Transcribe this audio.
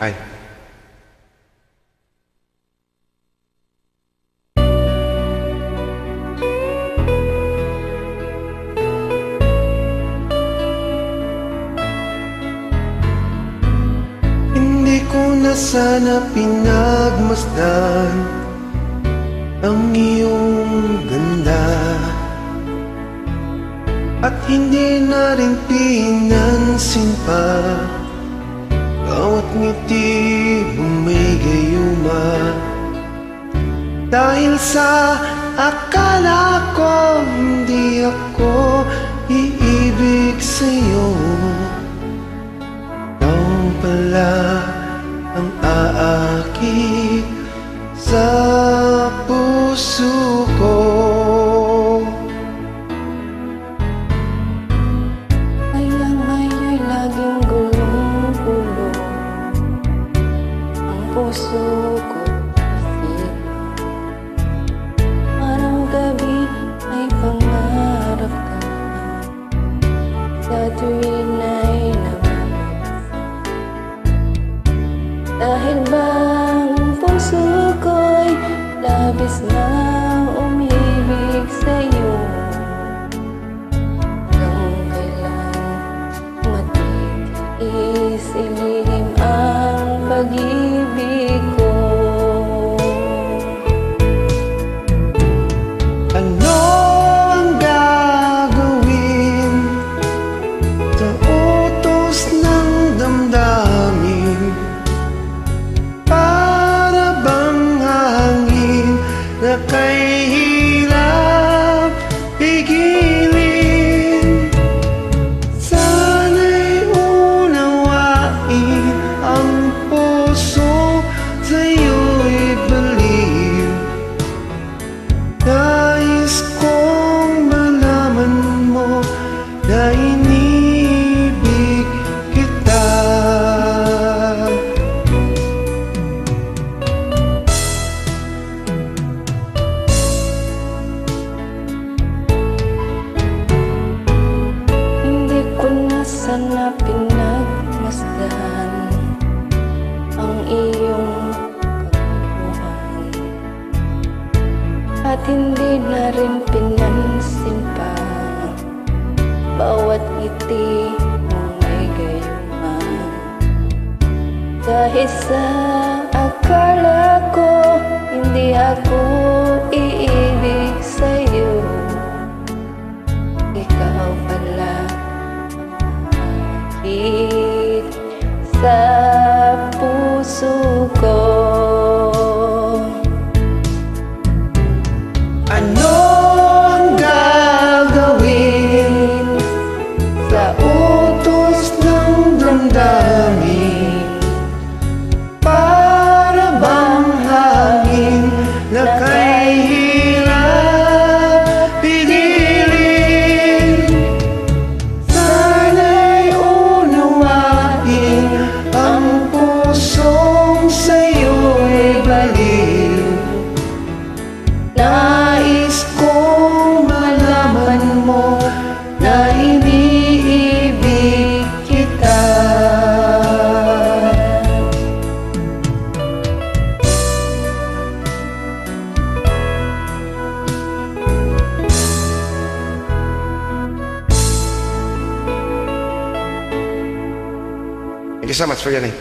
Ay. Hindi ko na sana pinagmasdan ang iyong ganda, at hindi na rin pinansin pa bawat ngiti mong may gayuma. Dahil sa akala ko hindi ako iibig sa'yo, ikaw pala ang aakit sa puso ko. Puso ko kasi parang gabi ay pangarap ka sa tuwing ay namamagsa. Dahil bang puso ko'y labis na umibig sa'yo, hanggang kailan matitiis ilihim ang pag-ibig ko. Ano ang gagawin sa utos ng damdamin? Para bang hangin na kay hirap pigilin? Sana'y unawain ang puso sa'yo'y baliw. Nais kong malaman mo na inibig kita. Hindi ko na sana pinagmasdan ang iyong kagustuhan, at hindi na rin pinansin pa bawat ngiti mong may gayuma. Dahil sa akala ko hindi ako iibig sa'yo, ikaw pala ang sa puso ko. Ano ang gagawin sa utos ng damdamin? Para bang hangin na kay hirap pigilin? Sana'y unawain ang pusong sa'yo'y baliw. Nais kong malaman mo na iniibig kita. Thank you so much for your name.